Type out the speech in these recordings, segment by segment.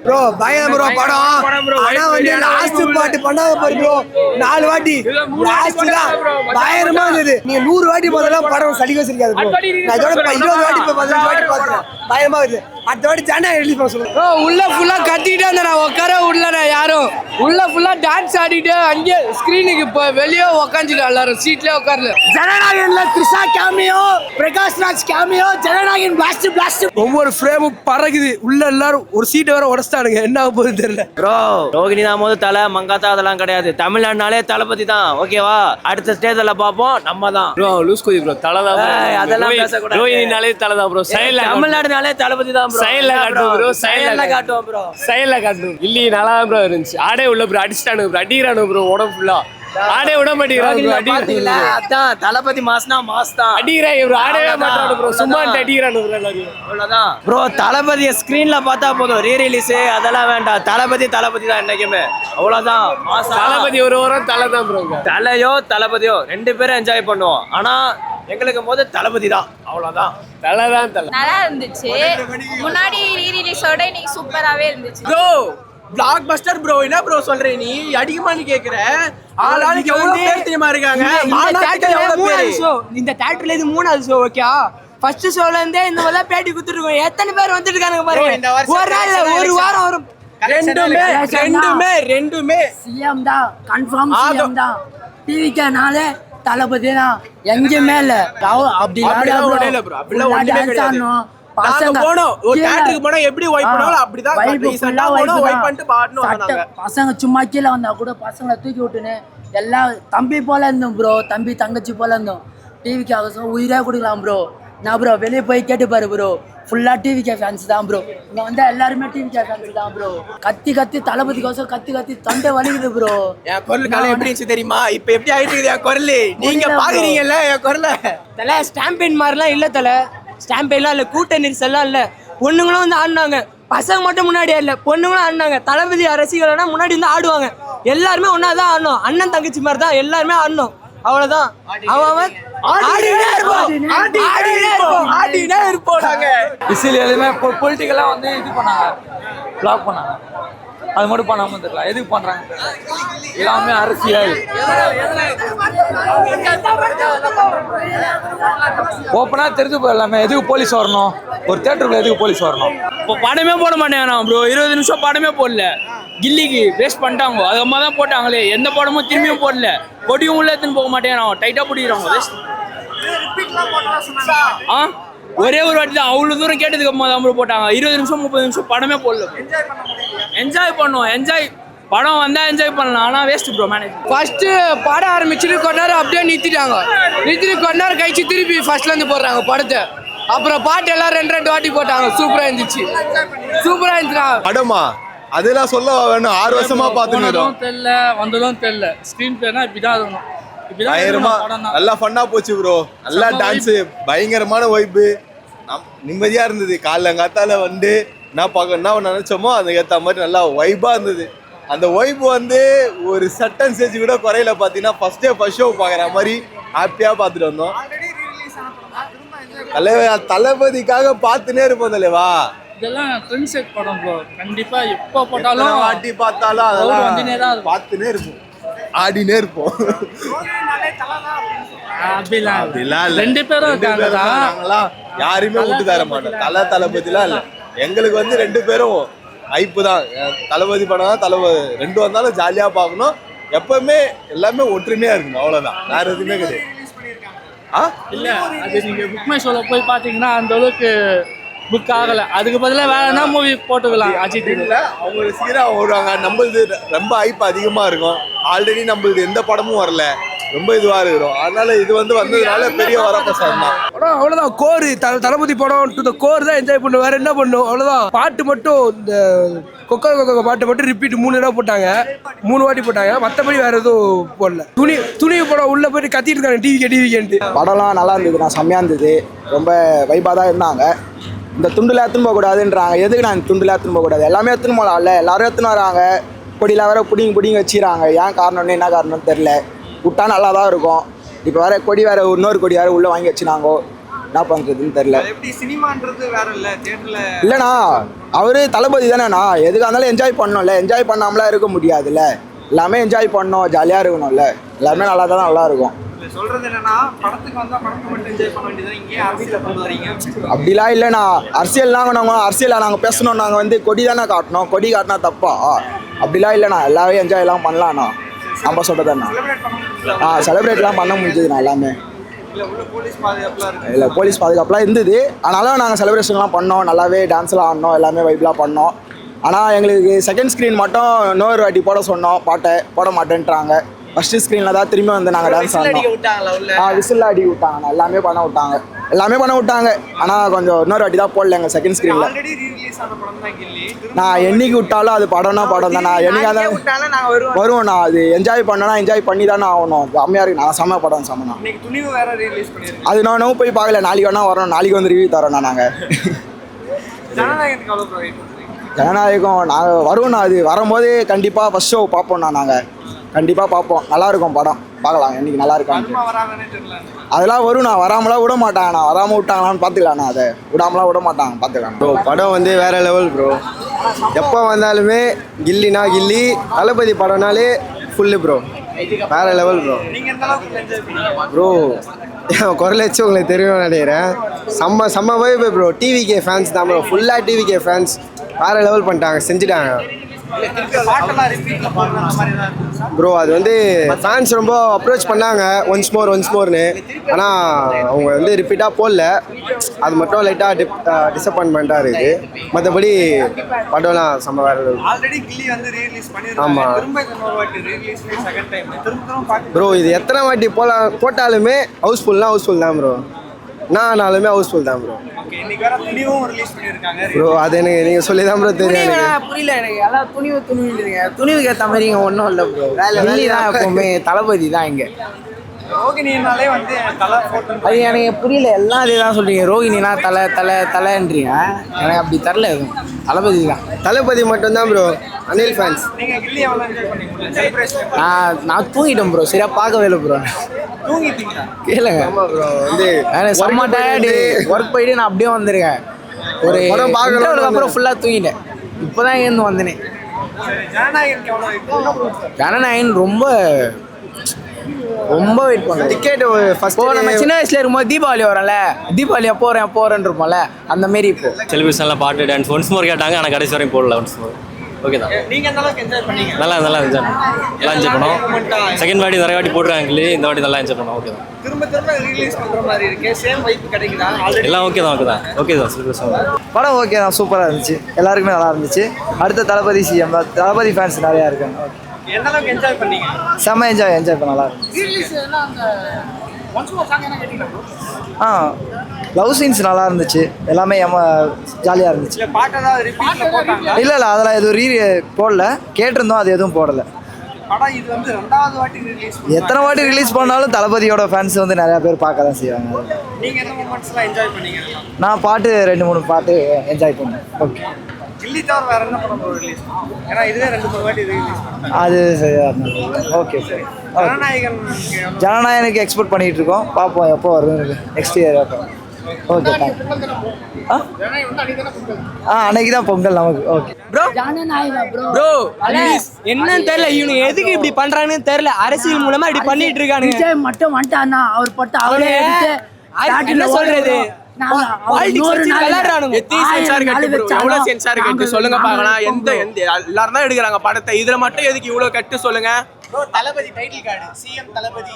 Bro பயம் bro படம் ஆனா வந்து லாஸ்ட் பாட்டு பண்ணாத பாரு ப்ரோ 4 வாட்டி லாஸ்ட் தான் பயங்கரமா இருந்தது. நீங்க 100 வாட்டி பார்த்தாலும் படம் சலிக்க சிரிக்காது ப்ரோ. நான் இதோட 20 வாட்டி 15 வாட்டி பார்த்தேன். பயமா இருக்கு. அடுத்த வாட்டி ஜானா ரிலீஸ் பண்ண சொல்லுங்க ப்ரோ. உள்ள ஃபுல்லா கத்திட்டே இருந்தா உட்கார விடல யாரும். உள்ள ஃபுல்லா டான்ஸ் ஆடிட்டு அங்கே ஸ்கிரீனுக்கு இப்போ வெளியே உட்காந்துட்டு எல்லாரும் சீட்லயே உட்காரல. ஜனநாயகன்ல Trisha cameo, Prakash Raj cameo, Jananayagan blast ஒவ்வொரு ஃப்ரேமும் பறகுது. உள்ள எல்லாரும் ஒரு சீட்டை வேற உடச்சிட்டானுங்க. என்ன ஆக போகுது தெரியல ப்ரோ. ரோகிணி தான் போது தலை மங்காத்தா அதெல்லாம் கிடையாது. தமிழ்நாடுனாலே தளபதி தான். ஓகேவா? அடுத்த ஸ்டேஜ்ல பாப்போம் நம்ம தான் ப்ரோ. லூஸ் கோதி ப்ரோ. தலை தான். அதெல்லாம் பேசக்கூடாது. ரோகிணினாலே தலை தான் ப்ரோ. சைடுல தமிழ்நாடுனாலே தளபதி தான் ப்ரோ. சைடுல காட்டுவோம் ப்ரோ. சைடுல காட்டுவோம் ப்ரோ. சைடுல காட்டுவோம். இல்லி நல்லா தான் ப்ரோ இருந்துச்சு. ஆடே உள்ள ப்ரோ அடிச்சிட்டானுங்க ப்ரோ. அடிக்கிறானுங்க ப்ரோ. உடம்பு ஃபுல்லா ஆடே விட மாட்டேங்கிறாங்க. அதான் தளபதி மாஸ்னா மாஸ் தான். அடிக்கிறாங்க ப்ரோ. ஆடவே மாட்டானு ப்ரோ. சும்மா அடிக்கிறானு ப்ரோ. எல்லாரும் அவ்வளவுதான் ப்ரோ. தளபதியை ஸ்கிரீன்ல பார்த்தா போதும். ரீ ரிலீஸ் அதெல்லாம் வேண்டாம். தளபதி தான் என்னைக்குமே. அவ்வளவுதான் மாஸ். தளபதி ஒரு வாரம் தலை தான் ப்ரோ. தலையோ தளபதியோ 2 பேரும் என்ஜாய் பண்ணுவோம். ஆனா எங்களுக்கு போது தளபதி தான். அவ்வளவுதான். தலை தான் தலை. நல்லா இருந்துச்சு. முன்னாடி ரீ ரிலீஸோட இன்னைக்கு சூப்பராவே இருந்துச்சு ப்ரோ. Black Bastar bro. என்ன ப்ரோ சொல்ற நீ? அடிக்குமான்னு கேக்குற. ஆளாளுக்கு எவ்வளவு பேர் தெரியுமா இருக்காங்க? இந்த தியேட்டர்ல இது 3வது ஷோ. ஓகே, ஃபர்ஸ்ட் ஷோல இருந்தே இந்த மாதிரி பேட்டி குடுத்துருக்கோம். எத்தனை பேர் வந்துட்டு இருக்காங்க பாருங்க. ஒரு நாள் ஒரு வாரம் வரும். ரெண்டுமே சிஎம் தான். கன்ஃபார்ம் சிஎம் தான். டிவிக்கனாலே தளபதி தான். எங்கேயுமே இல்ல. அப்படி இல்ல ப்ரோ. அப்படிலாம் ஒண்ணுமே கிடையாது. பசங்க சும்மா கீழே வந்தா கூட பசங்களை தூக்கி விட்டுன்னு எல்லாம் தம்பி போல இருந்தோம் ப்ரோ. தம்பி தங்கச்சி போல இருந்தோம். டிவிக்காக உயிரே கொடுக்கலாம் ப்ரோ. நான் ப்ரோ வெளியே போய் கேட்டு பாரு ப்ரோ. ஃபுல்லா டிவிகே ஃபேன்ஸ் தான் ப்ரோ. இங்க வந்து எல்லாருமே டிவிகே ஃபேன்ஸ் தான் ப்ரோ. கத்தி தளபதிக்கோசம் கத்தி தொண்டை வலிக்குது ப்ரோ. என் குரல் காலம் எப்படி இருந்துச்சு தெரியுமா? இப்ப எப்படி ஆயிட்டு இருக்குது என் குரல்? நீங்க பாக்குறீங்கல்ல என் குரல. தலை ஸ்டாம்பின் மாதிரிலாம் இல்ல. தலை ஸ்டாம்பெல்லாம் இல்லை. கூட்ட நெரிசல்லாம் இல்லை. பொண்ணுங்களும் வந்து ஆடினாங்க. பசங்க மட்டும் முன்னாடி ஆடல, பொண்ணுங்களும் ஆடினாங்க. தளபதி ரசிகர்கள்னா முன்னாடி வந்து ஆடுவாங்க. எல்லாருமே ஒன்னா தான் ஆடணும். அண்ணன் தங்கச்சி மாதிரி தான் எல்லாருமே ஆடணும். அவ்வளவுதான். அவன் பொலிட்டிக்கலா வந்து இது பண்ணாங்க, பிளாக் பண்ணாங்க. அது மட்டும் பண்ணாம தெரியல. எதுக்கு பண்றாங்க? எல்லாமே அரசியல். ஓப்பனா தெரிஞ்சு போயிடலாமே. எதுக்கு போலீஸ் வரணும்? ஒரு தியேட்டருக்குள்ள எதுக்கு போலீஸ் வரணும்? இப்போ படமே போட மாட்டேங்கிறான் ப்ரோ. 20 நிமிஷம் படமே போடல. கில்லிக்கு வேஸ்ட் பண்ணிட்டாங்க. அது அம்மா தான் போட்டாங்களே. எந்த படமும் திரும்பியும் போடல. கொடியும் உள்ள எடுத்துன்னு போக மாட்டேங்கிறான். டைட்டா பிடிக்கிறாங்க. ஒரே ஒரு வாட்டி தான். அவ்வளவு தூரம் கேட்டதுக்கு அம்மா தான் ப்ரோ போட்டாங்க. 20 நிமிஷம் 30 நிமிஷம் படமே போடல. என்ஜாய் பண்ணுவோம். படம் வந்தா என்ஜாய் பண்ணலாம். ஆனா வேஸ்ட் ப்ரோ. மேனேஜ் ஃபர்ஸ்ட் பாடம் ஆரம்பிச்சுட்டு கொஞ்ச நேரம் அப்படியே நிறுத்திட்டாங்க. கொஞ்ச நேரம் கழிச்சு திருப்பி ஃபர்ஸ்ட்ல இருந்து போடுறாங்க படத்தை. அப்புறம் பாட்டு எல்லாம் 2 வாட்டி போட்டாங்க. சூப்பரா இருந்துச்சு. படமா அதெல்லாம் சொல்ல வேணும். 6 வருஷமா பாத்துக்கிறோம். தெரியல வந்ததும் தெரியல. ஸ்கிரீன் பேனா இப்படிதான் இருக்கணும். பயங்கரமா நல்லா ஃபன்னா போச்சு ப்ரோ. நல்லா டான்ஸ், பயங்கரமான வைப்பு. நிம்மதியா இருந்தது. காலங்காத்தால வந்து என்ன நினைச்சோமோ அதுக்கு ஏற்ற மாதிரி நல்லா வைப்பா இருந்தது. அந்த வைப்பு வந்து ஒரு சட்டன் ஸ்டேஜ் கூட குறையில பாத்தீங்கன்னா ஃபர்ஸ்ட் ஷோ பாக்குற மாதிரி ஹாப்பியா பாத்துட்டு வந்தோம். தளபதிக்காக பாத்துனே இருப்போம் தலைவா. இதெல்லாம் ட்ரெண்ட் செட் படம் ப்ரோ. கண்டிப்பா எப்போ போட்டாலும் வாட்டி பார்த்தாலும் அதெல்லாம் பாத்துனே இருப்போம். ஆடினே இருப்போம். ரெண்டு பேரும் இருக்காங்களா? யாருமே விட்டு தர மாட்டோம். தளபதிலாம் இல்ல. எங்களுக்கு வந்து 2 பேரும் ஐப்பு தான். தளபதி படம் தான். தளபதி 2 வந்தாலும் ஜாலியா பார்க்கணும். எப்பவுமே எல்லாமே ஒற்றுமையா இருக்கணும். அவ்வளவுதான். வேற எதுவுமே கிடையாது. இல்ல அது நீங்க புக் மை ஷோல போய் பாத்தீங்கன்னா அந்த அளவுக்கு புக் ஆகல. அதுக்கு பதிலாக வேற என்ன மூவி போட்டுக்கலாம். அஜித் இல்ல அவங்க சீரா ஓடுவாங்க. நம்மளுது ரொம்ப ஐப்பு அதிகமா இருக்கும். ஆல்ரெடி நம்மளுது எந்த படமும் வரல. ரொம்ப இதுவா இருக்கிறோம். அதனால இது வந்ததுனால பெரிய வரப்பிரசாதம் தான். படம் அவ்வளவுதான். கோர் தளபதி படம் டு த கோர் தான் என்ஜாய் பண்ணும். வேற என்ன பண்ணும்? அவ்வளவுதான். பாட்டு மட்டும் இந்த கொக்கோ பாட்டு மட்டும் ரிப்பீட் 3 தடவை போட்டாங்க. 3 வாட்டி போட்டாங்க. மற்றபடி வேற எதுவும் போடல. துணி படம் உள்ள போயிட்டு கத்திட்டு இருக்காங்க டிவிக்கேன்ட்டு. படம்லாம் நல்லா இருந்தது. நான் செம்மையா இருந்தது. ரொம்ப வைபா தான் இருந்தாங்க. இந்த துண்டுல எடுத்துன்னு போகக்கூடாதுன்றாங்க. எதுக்கு நான் துண்டுல எடுத்துன்னு போகக்கூடாது? எல்லாமே எடுத்துன்னு போகலாம்ல. எல்லாரும் எடுத்துன்னு வராங்க. கொடியில் வேற பிடிங்கி வச்சுக்கிறாங்க. ஏன் காரணம்னு என்ன காரணம்னு தெரில. விட்டா நல்லா தான் இருக்கும். இப்போ வேற கொடி வேற இன்னொரு கொடி வேற உள்ளே வாங்கி வச்சுனாங்க. என்ன பண்ணுறதுன்னு தெரில. எப்படி சினிமான்றது வேற இல்லை தியேட்டர்ல இல்லைண்ணா அவரு தளபதி தானேண்ணா, எதுக்காக இருந்தாலும் என்ஜாய் பண்ணோம்ல, என்ஜாய் பண்ணாமலாம் இருக்க முடியாதுல்ல, எல்லாமே என்ஜாய் பண்ணோம், ஜாலியாக இருக்கணும்ல, எல்லாமே நல்லா தான் நல்லா இருக்கும். சொல்றது என்னன்னா படத்துக்கு வந்தா படத்தை மட்டும் என்ஜாய் பண்ண வேண்டியது, இங்கே அரசியல கொண்டு வரீங்க. அப்படிலாம் இல்லைண்ணா, அரசியல்லாம் நாங்கள் அரசியலில் நாங்கள் பேசணும், நாங்கள் வந்து கொடி தானே காட்டணும், கொடி காட்டினா தப்பா? அப்படிலாம் இல்லைண்ணா, எல்லாமே என்ஜாய்லாம் பண்ணலாண்ணா, நம்ம சொல்கிறதுண்ணா. செலிப்ரேட்லாம் பண்ண முடிஞ்சதுண்ணா எல்லாமே. இல்லை போலீஸ் பாதுகாப்புலாம் இருந்தது, ஆனாலும் நாங்கள் செலிப்ரேஷன்லாம் பண்ணோம், நல்லாவே டான்ஸ்லாம் ஆடினோம், எல்லாமே வைப்லாம் பண்ணோம். ஆனால் எங்களுக்கு செகண்ட் ஸ்க்ரீன் மட்டும் இன்னொரு வாட்டி போட சொன்னோம், பாட்டை போட மாட்டேன்றாங்க. ஃபஸ்ட்டு ஸ்க்ரீனில் தான் திரும்பி வந்து நாங்கள் டான்ஸ் ஆடினோம். விசில் அடி விட்டாங்கண்ணா, எல்லாமே பண்ண விட்டாங்க. ஆனால் கொஞ்சம் இன்னொரு வாட்டி தான் போடல எங்கள் செகண்ட் ஸ்க்ரீனில். நான் என்னைக்கு விட்டாலும் அது படம்னா படம் தான், நான் என்னைக்காக வருவோண்ணா. அது என்ஜாய் பண்ணனா என்ஜாய் பண்ணி தானே ஆகணும். ஜாமியாக இருக்கு, நான் செம்ம படம் செம்மண்ணா. அது நானும் போய் பார்க்கல, நாளைக்கு வேணா வரணும், நாளைக்கு வந்து ரிவ்யூ தரோண்ணா. நாங்கள் ஜனநாயகம் நாங்கள் வருவோண்ணா, அது வரும்போது கண்டிப்பாக ஃபஸ்ட் ஷோ பார்ப்போம்ண்ணா. நாங்கள் கண்டிப்பாக பார்ப்போம், நல்லாயிருக்கும் படம், பார்க்கலாம் என்னைக்கு நல்லா இருக்கும். அதெல்லாம் வரும்ண்ணா, வராமலாம் விட மாட்டாங்கண்ணா, வராமல் விட்டாங்களான்னு பார்த்துக்கலாண்ணா, அதை விடாமலாம் விட மாட்டாங்க, பார்த்துக்கலாம். ப்ரோ படம் வந்து வேற லெவல் ப்ரோ. எப்போ வந்தாலுமே கில்லினா கில்லி, தளபதி படம்னாலே ஃபுல்லு ப்ரோ, வேற லெவல் ப்ரோ. ப்ரோ குரல் வச்சு உங்களுக்கு தெரியும் நினைக்கிறேன், செம்ம வைப் ப்ரோ. டிவிகே ஃபேன்ஸ் தான் ப்ரோ, ஃபுல்லாக டிவிகே ஃபேன்ஸ் வேற லெவல் பண்ணிட்டாங்க, செஞ்சுட்டாங்க ப்ரோ. அது வந்து ஃபேன்ஸ் ரொம்ப அப்ரோச் பண்ணாங்க, ஒன்ஸ் மோர்னு. ஆனால் அவங்க வந்து ரிப்பீட்டாக போடல, அது மட்டும் லைட்டாக டிசப்பாயின்மெண்ட்டாக இருக்குது. மற்றபடி படம்லாம் செம்ம வேறு. ஆமாம் ப்ரோ, இது எத்தனை வாட்டி போட்டாலுமே ஹவுஸ்ஃபுல் தான் ப்ரோ. நானாலுமே ஹவுஸ்ஃபுல் தான் ப்ரோ. ப்ரோ அது எனக்கு நீங்கள் சொல்லி தான் ப்ரோ தெரியும். புரியல எனக்கு, எல்லாம் துணிவுக்கு ஏற்ற மாதிரி இங்கே ஒன்றும் இல்லை ப்ரோ. வேலை தான் எப்பவுமே தளபதி தான் இங்கே. அது எனக்கு புரியல, எல்லாம் அதே தான் சொல்றீங்க. ரோகிணினா தலைன்றீங்க, எனக்கு அப்படி தரல, எதுவும் தளபதி தான். தளபதி மட்டும்தான் ப்ரோ, அனில் ஃபேன்ஸ். நான் தூங்கிட்டேன் ப்ரோ, சரியா பார்க்கவே இல்லை ப்ரோ. கேளுங்க வந்து செம்ம டயர்டு, ஒர்க் போயிட்டு நான் அப்படியே வந்திருக்கேன். ஒரு படம் பார்க்கறதுக்கு அப்புறம் ஃபுல்லாக தூங்கிட்டேன், இப்போதான் ஏந்து வந்தேனே. ஜனநாயகன் ரொம்ப வெயிட் பண்ணேன். டிக்கெட் ஃபர்ஸ்ட் நம்ம சின்ன வயசுல இருக்கும்போது தீபாவளி வரல, தீபாவளியா போறேன் இருப்போம்ல, அந்த மாரி இப்போ செலிபிரேஷன்லாம் பாட்டு டான்ஸ் ஒன்ஸ் மோர் கேட்டாங்க, ஆனால் கடைசி வரையும் போடல. ஒன்ஸ் மோர் ஓகே தான், நல்லா என்ஜாய் பண்ணோம். செகண்ட் வாட்டி நிறைய வாட்டி போட்டுருக்காங்க, இந்த வாட்டி நல்லா என்ஜாய் பண்ணோம். ஓகே தான், எல்லாம் ஓகே தான் செலிபிரேஷன் படம் ஓகே தான், சூப்பராக இருந்துச்சு, எல்லாருக்குமே நல்லா இருந்துச்சு. அடுத்த தளபதி சிஎம் தான், தளபதி ஃபேன்ஸ் நிறையா இருக்காங்க. செம்ம என்ஜாய் பண்ண நல்லா இருந்துச்சு. லவ் சீன்ஸ் நல்லா இருந்துச்சு, எல்லாமே ஜாலியாக இருந்துச்சு. இல்லை அதெல்லாம் எதுவும் போடல, கேட்டிருந்தோம், அது எதுவும் போடலை. எத்தனை வாட்டி ரிலீஸ் பண்ணாலும் தளபதியோட ஃபேன்ஸ் வந்து நிறையா பேர் பார்க்க தான் செய்வாங்க. நான் பாட்டு 2-3 பாட்டு என்ஜாய் பண்ணேன். ஓகே, அது ஓகே. ஜனநாயகனுக்கு எக்ஸ்பெக்ட் பண்ணிட்டு இருக்கோம், பார்ப்போம் எப்போ வருது, நெக்ஸ்ட் இயர். ஓகே, அன்னைக்கு தான் பொங்கல் நமக்கு. ஓகே ப்ரோ, ப்ரோ என்னன்னு தெரியல, இவனுக்கு எதுக்கு இப்படி பண்றாங்கன்னு தெரியல. அரசியல் மூலமா இப்படி பண்ணிட்டு இருக்கானுங்க. விஜய் மட்டும் வந்துட்டானா, அவர் பட்டு அவரே என்ன சொல்றது, சொல்லுங்க பாக்கலாம். எல்லாரும் தான் எடுக்கிறாங்க படத்தை, இதுல மட்டும் எதுக்கு இவ்வளவு கட்டு சொல்லுங்க. தளபதி டைட்டில் கார்டு, சிஎம் தளபதி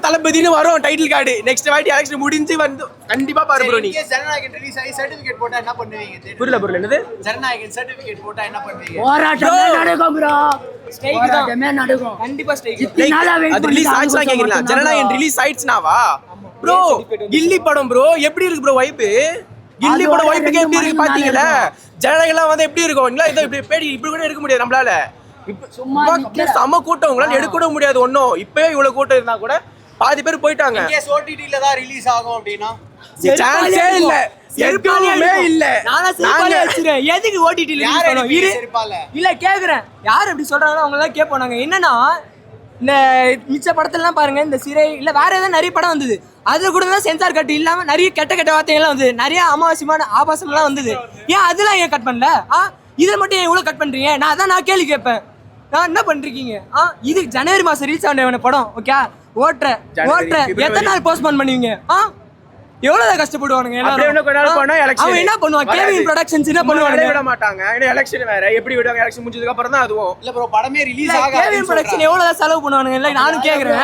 தளபதினு வரும் டைட்டில் கார்டு. நெக்ஸ்ட் வாட்டி எலெக்ஷன் முடிஞ்சு வந்து கண்டிப்பா பாரு ப்ரோ. நீங்க ஜனநாயகன் ரிலீஸ் ஆகி சர்டிபிகேட் போட்டா என்ன பண்ணுவீங்க? புரியல என்னது ஜனநாயகன் சர்டிபிகேட் போட்டா என்ன பண்ணுவீங்க? போராட்டமே நடக்கும் ப்ரோ, ஸ்ட்ரைக் தான் நடக்கும் கண்டிப்பா. ஸ்ட்ரைக் அது ரிலீஸ் ஆயிடுச்சா கேக்குறீங்களா? ஜனநாயகன் ரிலீஸ் ஆயிடுச்சுனாவா ப்ரோ? கில்லி படம் ப்ரோ எப்படி இருக்கு ப்ரோ வைப்? கில்லி படம் வைப்புக்கு எப்படி இருக்கு பாத்தீங்களா? ஜனநாயகன்லாம் வந்து எப்படி இருக்கும்? இதை இப்படி பேடி இப்படி கூட எடுக்க முடியாது நம்மளால. சும்மா செம கூட்டம், உங்களால எடுக்க கூட முடியாது ஒன்னும். இப்பவே இவ்வளவு கூட்டம் இருந்தா கூட பாதி பேர் போயிட்டாங்க. ஓடிடில தான் ரிலீஸ் ஆகும் அப்படினா சான்ஸே இல்ல, எதுவுமே இல்ல. நானா சிரிப்பால வச்சிரேன், எதுக்கு ஓடிடில ரிலீஸ் பண்ணனும்? இல்ல கேக்குறேன், யார் அப்படி சொல்றாங்களோ அவங்க எல்லாம் கேட்போம். நாங்க என்னன்னா இந்த மிச்ச படத்துலலாம் பாருங்க, இந்த சிறை இல்லை வேற ஏதாவது நிறைய படம் வந்தது, அதில் கூட தான் சென்சார் கட் இல்லாமல் நிறைய கெட்ட கெட்ட வார்த்தைகள்லாம் வந்தது, நிறைய அமாவசியமான ஆபாசம்லாம் வந்தது. ஏன் அதெல்லாம் ஏன் கட் பண்ணல? இதில் மட்டும் ஏன் இவ்வளோ கட் பண்ணுறீங்க? நான் கேள்வி கேட்பேன். என்ன பண்றீங்க? இது ஜனவரி மாசம் ரிலீஸ் ஆன படம். ஓகே, ஓட்டுற எத்தனை நாள் போஸ்ட்போன் பண்ணுவீங்க? எவ்வளவு கஷ்டப்படுவானுங்க எல்லாரும். அவன் என்ன பண்ணுவான்? கேவின் ப்ரொடக்ஷன்ஸ் என்ன பண்ணுவாங்க? விட மாட்டாங்க. எலெக்ஷன் வேற எப்படி விடுவாங்க? எலெக்ஷன் முடிஞ்சதுக்கு அப்புறம் தான் அதுவும். இல்ல ப்ரோ, படமே ரிலீஸ் ஆக கேவின் ப்ரொடக்ஷன் எவ்வளவு செலவு பண்ணுவானுங்க? இல்ல நானும் கேக்குறேன்.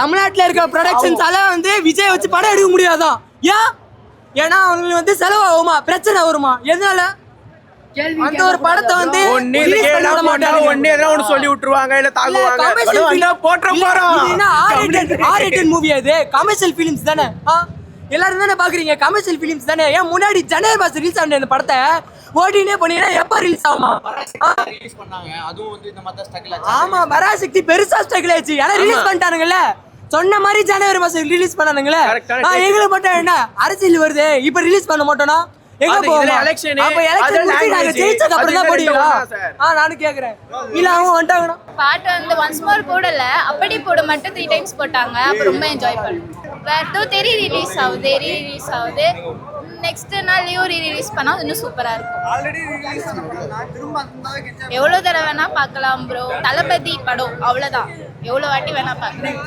தமிழ்நாட்டுல இருக்க ப்ரொடக்ஷன்ஸால வந்து விஜய் வச்சு படம் எடுக்க முடியாதான்? ஏன்னா அவங்களுக்கு வந்து செலவு ஆகுமா, பிரச்சனை வருமா? எதனால? அந்த ஒரு படத்தை வந்து சொல்லி விட்டுருவாங்க, இல்ல தாங்குவாங்க. மூவி அது கமர்ஷியல் பிலிம்ஸ் தானே. எல்லாரும் தானே பாக்குறீங்க, கமர்ஷியல் பிலிம்ஸ் தானே. ஏன் முன்னாடி ஜனவரி மாசம் ரிலீஸ் ஆன இந்த படத்தை ஓடினே பண்ணீங்கன்னா எப்ப ரிலீஸ் ஆகுமா? ஆமா, பராசக்தி பெருசா ஸ்ட்ரகிள் ஆயிடுச்சு. ஏன்னா ரிலீஸ் பண்ணிட்டானுங்கல்ல, சொன்ன மாதிரி ஜனவரி மாசம் ரிலீஸ் பண்ணானுங்களே. எங்களுக்கு மட்டும் என்ன அரசியல் வருது, இப்ப ரிலீஸ் பண்ண மாட்டோம்னா எங்க போவோம்? நானும் கேக்குறேன். இல்ல அவங்க வந்துட்டாங்கன்னா பாட்டு வந்து ஒன்ஸ் மோர் போடல, அப்படி போட மட்டும் 3 டைம்ஸ் போட்டாங்க. அப்ப ரொம்ப என்ஜாய் பண்ணோம். வேற ஏதோ ரிலீஸ் ஆகுது. நெக்ஸ்ட் நாள் லியோ ரிலீஸ் பண்ணா இன்னும் சூப்பரா இருக்கும். எவ்வளவு தடவை வேணா பார்க்கலாம் ப்ரோ. தளபதி படம் அவ்வளவுதான், எவ்வளவு வாட்டி வேணா பார்க்கலாம்.